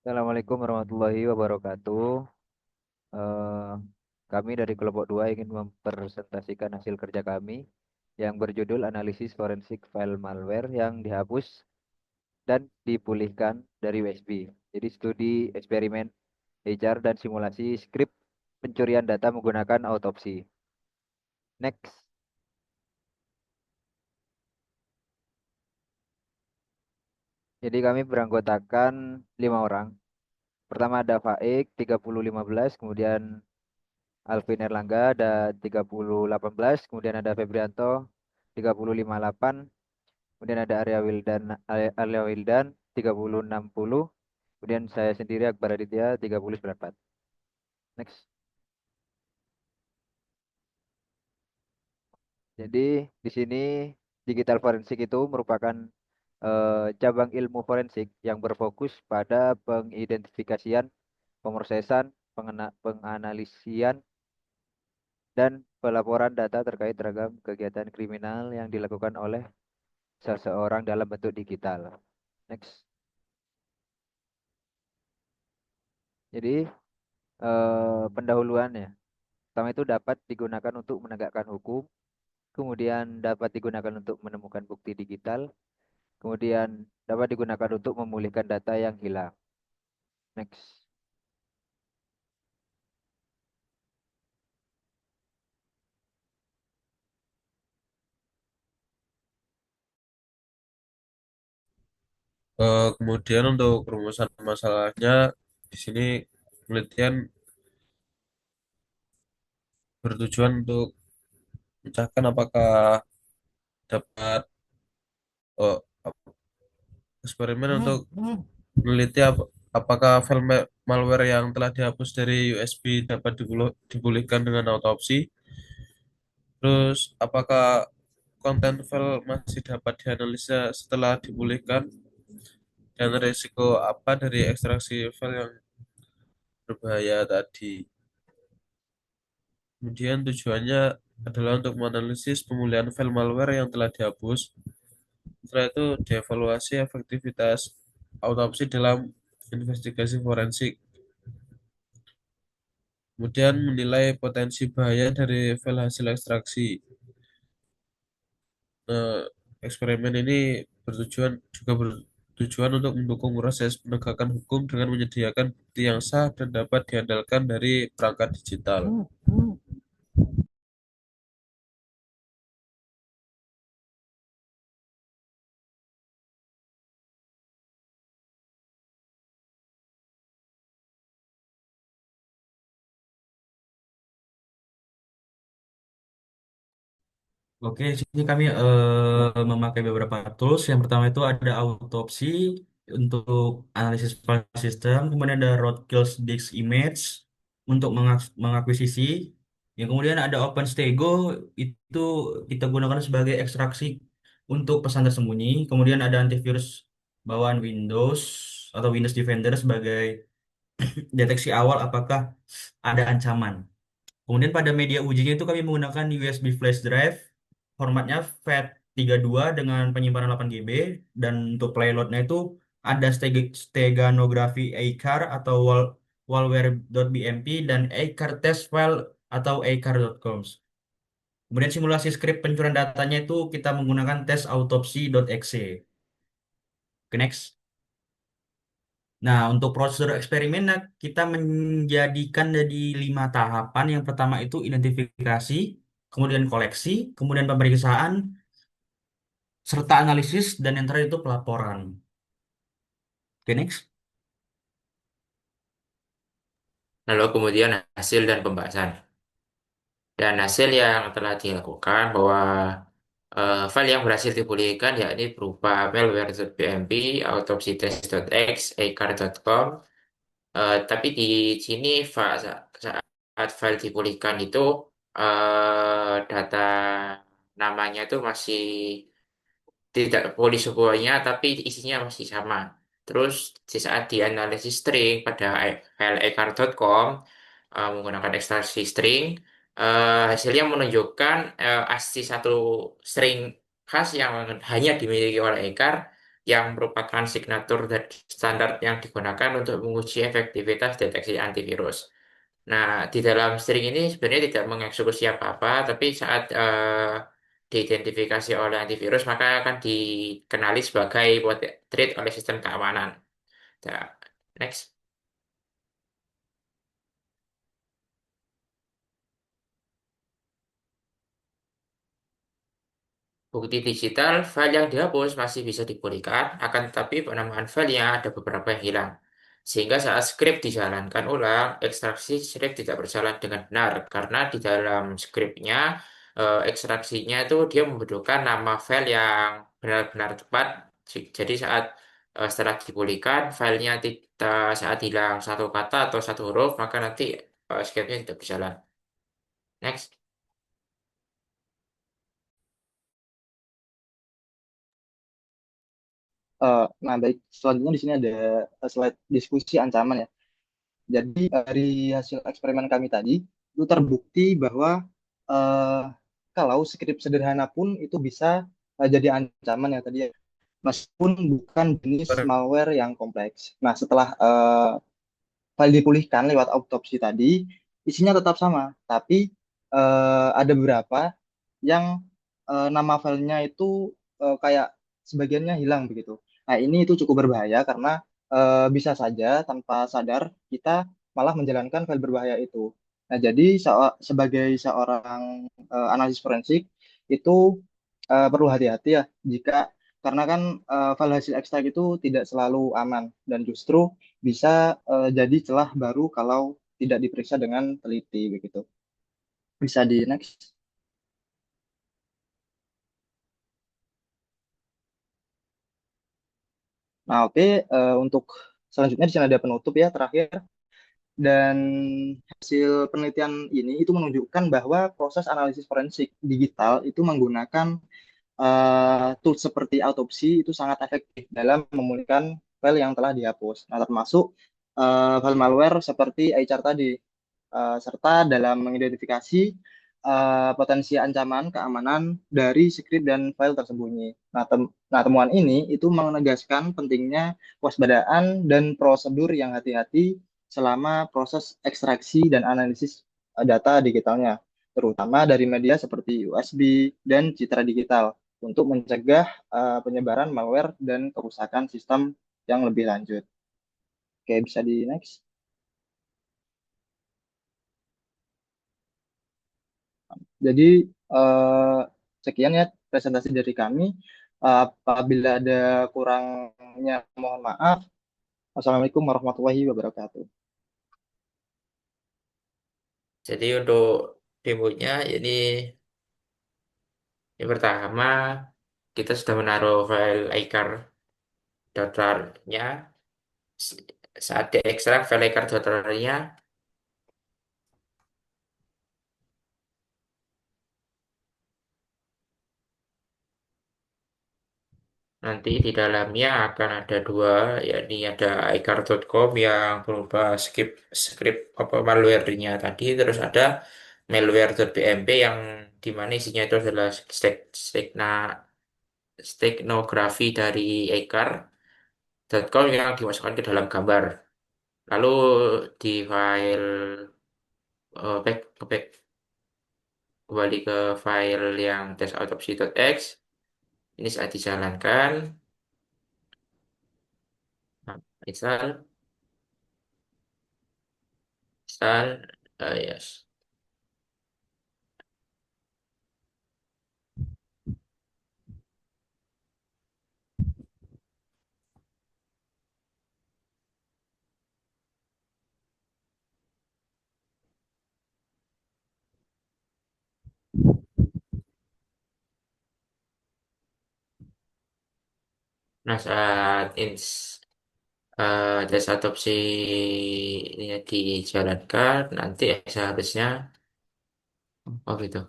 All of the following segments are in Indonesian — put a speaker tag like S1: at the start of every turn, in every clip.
S1: Assalamualaikum warahmatullahi wabarakatuh. Eh, Kami dari kelompok 2 ingin mempresentasikan hasil kerja kami yang berjudul Analisis Forensik File Malware yang dihapus dan dipulihkan dari USB. Jadi studi eksperimen HR dan simulasi skrip pencurian data menggunakan autopsi. Next. Jadi kami beranggotakan 5 orang. Pertama ada Faik 3015, kemudian Alvin Erlangga ada 3018, kemudian ada Febrianto 3058, kemudian ada Arya Wildan 3060, kemudian saya sendiri Akbar Aditya 3094. Next. Jadi di sini digital forensik itu merupakan cabang ilmu forensik yang berfokus pada pengidentifikasian, pemrosesan, penganalisian, dan pelaporan data terkait ragam kegiatan kriminal yang dilakukan oleh seseorang dalam bentuk digital. Next. Jadi pendahuluannya, pertama itu dapat digunakan untuk menegakkan hukum, kemudian dapat digunakan untuk menemukan bukti digital, kemudian dapat digunakan untuk memulihkan data yang hilang. Next.
S2: Kemudian untuk rumusan masalahnya di sini penelitian bertujuan untuk mencahkan apakah dapat eh, eksperimen untuk meneliti apakah file malware yang telah dihapus dari USB dapat dipulihkan dengan autopsi. Terus apakah konten file masih dapat dianalisa setelah dipulihkan dan risiko apa dari ekstraksi file yang berbahaya tadi. Kemudian tujuannya adalah untuk menganalisis pemulihan file malware yang telah dihapus. Setelah itu, dievaluasi efektivitas autopsi dalam investigasi forensik. Kemudian menilai potensi bahaya dari file hasil ekstraksi. Nah, eksperimen ini bertujuan untuk mendukung proses penegakan hukum dengan menyediakan bukti yang sah dan dapat diandalkan dari perangkat digital.
S3: Oke, di sini kami memakai beberapa tools. Yang pertama itu ada autopsi untuk analisis file system, kemudian ada roadkills disk image untuk mengakuisisi. Yang kemudian ada OpenStego itu kita gunakan sebagai ekstraksi untuk pesan tersembunyi. Kemudian ada antivirus bawaan Windows atau Windows Defender sebagai deteksi awal apakah ada ancaman. Kemudian pada media ujinya itu kami menggunakan USB flash drive, formatnya FAT32 dengan penyimpanan 8 GB, dan untuk payloadnya itu ada steganografi ACAR atau walware.bmp dan ACAR test file atau acar.com. Kemudian simulasi skrip pencurian datanya itu kita menggunakan tes autopsy.exe. Oke, next. Nah, untuk prosedur eksperimen, nah, kita menjadikan dari 5 tahapan. Yang pertama itu identifikasi, kemudian koleksi, kemudian pemeriksaan, serta analisis, dan yang terakhir itu pelaporan. Oke, next.
S4: Lalu kemudian hasil dan pembahasan. Dan hasil yang telah dilakukan bahwa file yang berhasil dipulihkan yakni berupa malware.bmp, autopsytest.x, acar.com. Tapi di sini saat file dipulihkan itu data namanya itu masih tidak polisi semuanya, tapi isinya masih sama. Terus di saat dianalisis string pada file acar.com menggunakan ekstraksi string, hasilnya menunjukkan ASCII satu string khas yang hanya dimiliki oleh acar yang merupakan signatur dan standar yang digunakan untuk menguji efektivitas deteksi antivirus. Nah, di dalam string ini sebenarnya tidak mengeksekusi apa-apa, tapi saat diidentifikasi oleh antivirus, maka akan dikenali sebagai threat oleh sistem keamanan. Nah, next. Bukti digital, file yang dihapus masih bisa dipulihkan, akan tetapi penamaan filenya ada beberapa yang hilang. Sehingga saat script dijalankan ulang, ekstraksi script tidak berjalan dengan benar, karena di dalam scriptnya, ekstraksinya itu dia membutuhkan nama file yang benar-benar tepat. Jadi setelah dipulihkan, filenya tidak saat hilang satu kata atau satu huruf, maka nanti scriptnya tidak berjalan. Next.
S5: Nah, baik. Selanjutnya di sini ada slide diskusi ancaman ya. Jadi dari hasil eksperimen kami tadi, itu terbukti bahwa eh, kalau skrip sederhana pun itu bisa jadi ancaman ya tadi ya, meskipun bukan jenis malware yang kompleks. Nah, setelah file dipulihkan lewat autopsi tadi, isinya tetap sama, tapi ada beberapa yang nama filenya itu kayak sebagiannya hilang begitu. Nah, ini itu cukup berbahaya karena bisa saja tanpa sadar kita malah menjalankan file berbahaya itu. Nah, jadi sebagai seorang analisis forensik itu perlu hati-hati ya jika karena kan file hasil ekstrak itu tidak selalu aman dan justru bisa jadi celah baru kalau tidak diperiksa dengan teliti begitu. Bisa di next. Nah, oke, untuk selanjutnya di sini ada penutup ya terakhir dan hasil penelitian ini itu menunjukkan bahwa proses analisis forensik digital itu menggunakan tools seperti autopsi itu sangat efektif dalam memulihkan file yang telah dihapus. Nah, termasuk file malware seperti iChart tadi serta dalam mengidentifikasi potensi ancaman keamanan dari script dan file tersembunyi. Nah, temuan ini itu menegaskan pentingnya kewaspadaan dan prosedur yang hati-hati selama proses ekstraksi dan analisis data digitalnya, terutama dari media seperti USB dan citra digital untuk mencegah penyebaran malware dan kerusakan sistem yang lebih lanjut. Oke, bisa di next. Jadi eh, sekian ya presentasi dari kami. Apabila ada kurangnya mohon maaf. Assalamualaikum warahmatullahi wabarakatuh.
S4: Jadi untuk demonya ini pertama kita sudah menaruh file iCar.rar-nya. Saat diekstrak file iCar.rar-nya, nanti di dalamnya akan ada dua, yakni ada iCar.com yang berupa script apa malware-nya tadi, terus ada malware.bmp yang dimana isinya itu adalah stegnografi dari iCar.com yang dimasukkan ke dalam gambar. Lalu di file back kembali ke file yang testautopsy.x. Ini saat dijalankan, nah, install, yes. Nah, saat tes autopsi ini dijalankan, nanti seharusnya, oh gitu.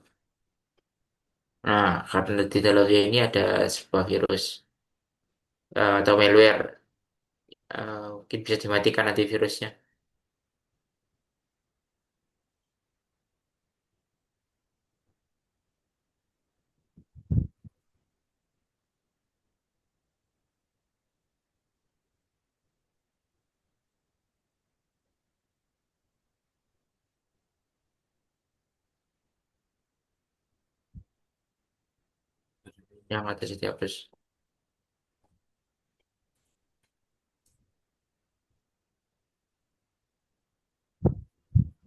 S4: Nah, karena di dalamnya ini ada sebuah virus atau malware, mungkin bisa dimatikan nanti virusnya. yang atas itu dihapus.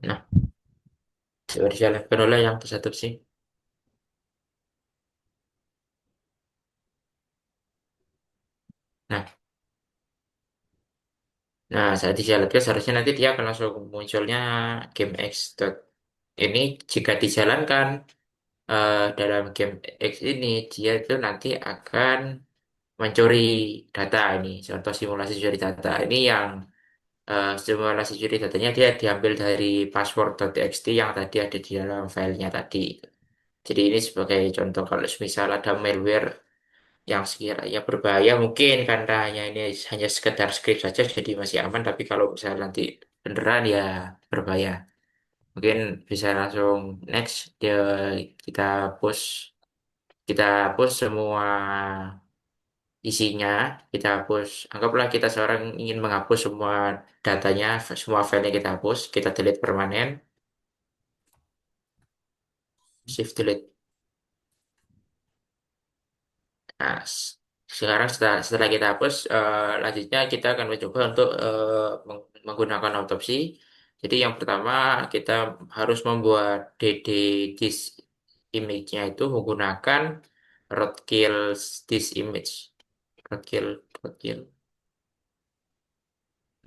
S4: Nah, coba dijalankan oleh yang atas adopsi. Nah, nah saat dijalankan seharusnya nanti dia akan langsung munculnya game X dot ini jika dijalankan dalam game X ini dia itu nanti akan mencuri data ini. Contoh simulasi curi data ini yang simulasi curi datanya dia diambil dari password.txt yang tadi ada di dalam filenya tadi. Jadi ini sebagai contoh kalau misal ada malware yang sekiranya berbahaya mungkin karena hanya sekedar script saja jadi masih aman. Tapi kalau misalnya nanti beneran ya berbahaya. Mungkin bisa langsung next dia kita push kita push semua isinya, kita hapus. Anggaplah kita seorang ingin menghapus semua datanya, semua filenya kita hapus, kita delete permanen, shift delete. Nah, sekarang setelah kita hapus, lanjutnya kita akan mencoba untuk menggunakan autopsi. Jadi yang pertama kita harus membuat DD disk image-nya itu menggunakan roadkill disk image. Roadkill.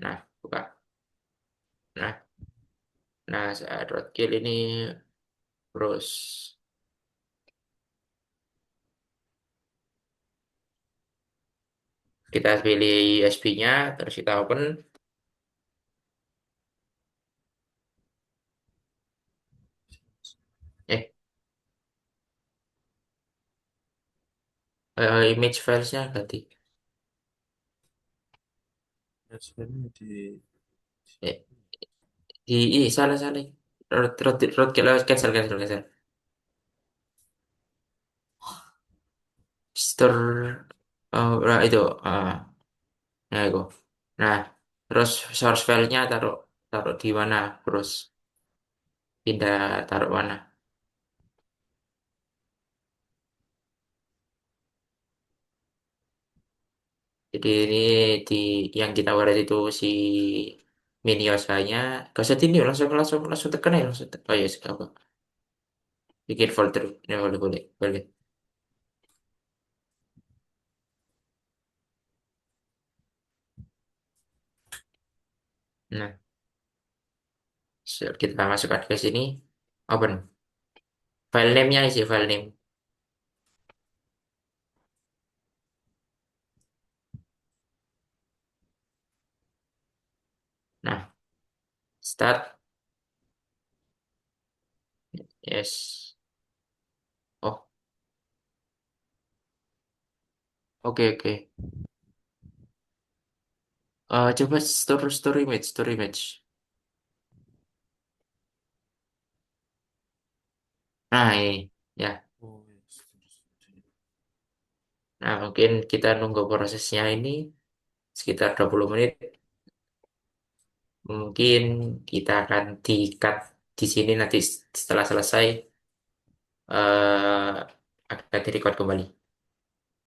S4: Nah, buka. Nah, saat roadkill ini terus kita pilih USB-nya, terus kita open. Eh, image filesnya ganti.
S2: Sebenarnya
S4: Eh, salah. Cancel. Store, nah itu, nah itu. Nah, terus source filenya taruh taruh di mana? Terus pindah taruh mana? Jadi ini di yang kita waret itu si miniosanya. Gak usah ini langsung tekan aja langsung. Oh ya, apa? Bikin folder. Ya boleh. Nah, kita masukkan ke sini. Open. File name-nya isi file name. Nah, start. Yes. Oh, oke. Coba store image. Nah, ini ya.
S2: oh, yes.
S4: Nah, mungkin kita nunggu prosesnya ini sekitar 20 menit. Mungkin kita akan di-cut di sini nanti setelah selesai akan di-record kembali.